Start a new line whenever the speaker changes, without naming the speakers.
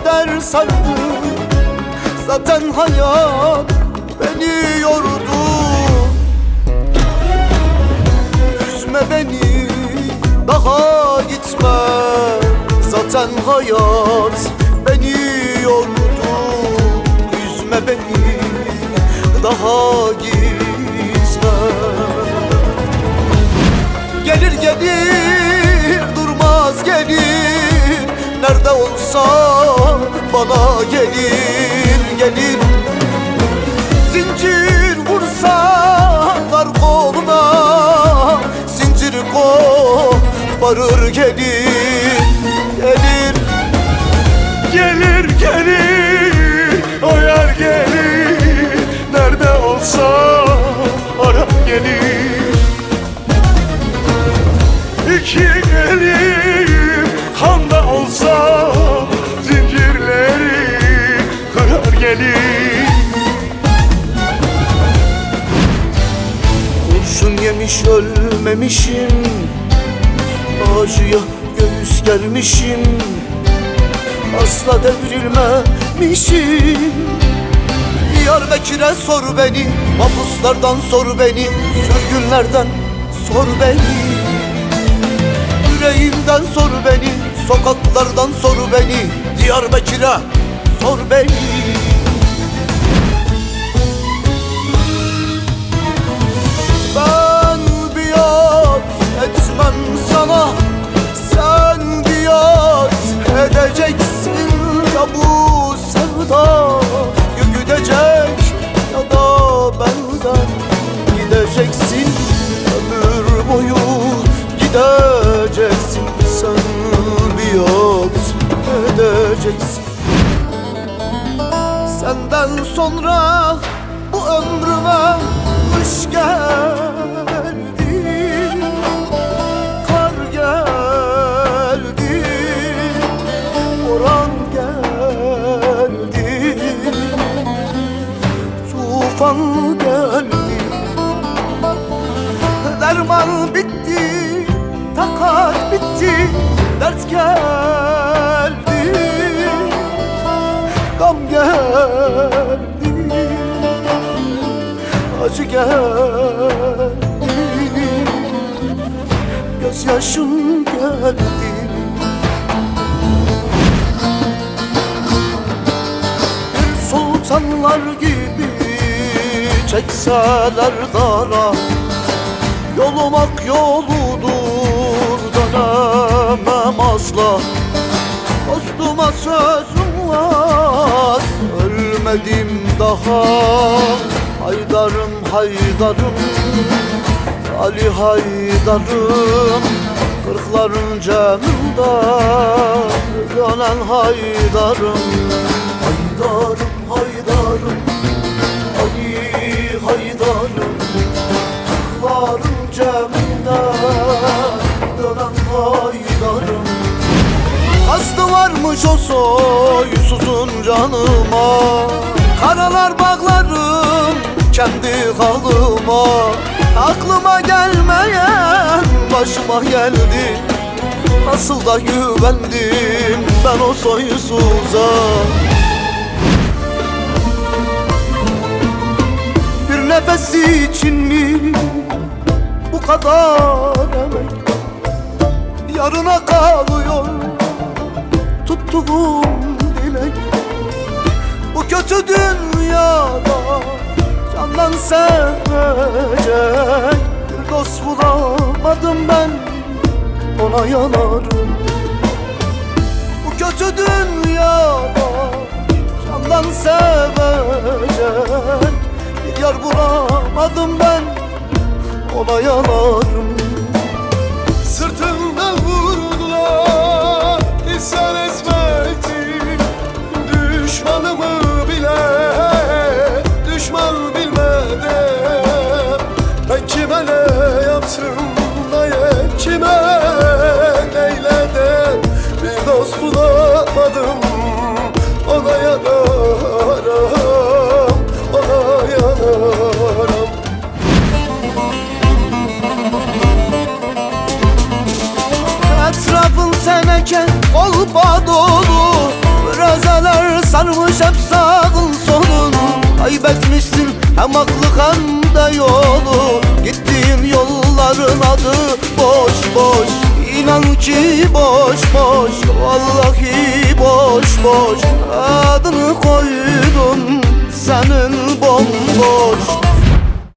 keder sardı. Zaten hayat beni yordu. Üzme beni, daha gitme. Zaten hayat beni yordu. Üzme beni, daha gitme. Gelir gelir, durmaz gelir. Nerede olsa bana gelir, gelir. Zincir vursalar koluna, zincir koparır gelir, gelir.
Gelir gelir, o yer gelir. Nerede olsa ara gelir. İki elim kanda olsa zincirleri kırar gelir.
Kurşun yemiş ölmemişim, acıya göğüs germişim, asla devrilmemişim. Diyarbakır'a sor beni, mahpuslardan sor beni, sürgünlerden sor beni. Yüreğimden sor beni, sokaklardan sor beni, Diyarbakır'a sor beni. Ben biat etmem sana, sen biat edeceksin. Ya bu sevda gidecek ya da benden gideceksin. Ömür boyu gideceksin, sen biat edeceksin. Senden sonra bu ömrüme kış geldi, kar geldi, boran geldi, tufan geldi. Derman bitti, takat bitti, dert geldi, gam geldi, acı geldi, gözyaşım geldi. Bir sultanlar gibi çekseler dara, yolum ak yoludur, dönemem asla. Dostuma sözüm var, ölmedim daha. Haydarım haydarım, Ali Haydarım, kırkların canında dönen haydarım. Haydarım haydarım, Ali Haydarım, kırkların canında dönen haydarım. Kastı varmış o soysuzun canıma, karalar bağlarım kendi halıma. Aklıma gelmeyen başıma geldi, nasıl da güvendim ben o soysuza. Bir nefes için mi bu kadar emek? Yarına kalıyor tuttuğum dilek. Bu kötü dünyada candan sevecek bir dost bulamadım ben, ona yanarım. Bu kötü dünyada candan sevecek bir yar bulamadım ben, ona yanarım.
Sırtımdan vurdular, isyan etmekti. Düşmanımı bile düşman bilmedim. Ben kime ne yaptım da kime neyledim? Bir dost bulamadım, ona yanarım, ona yanarım.
Etrafın teneke kolpa dolu, biraz Varmış hep sağın solun, kaybetmişsin hem aklı hem de yolu. Gittiğin yolların adı boş boş, İnan ki boş boş, vallahi boş boş. Adını koydum senin bomboş.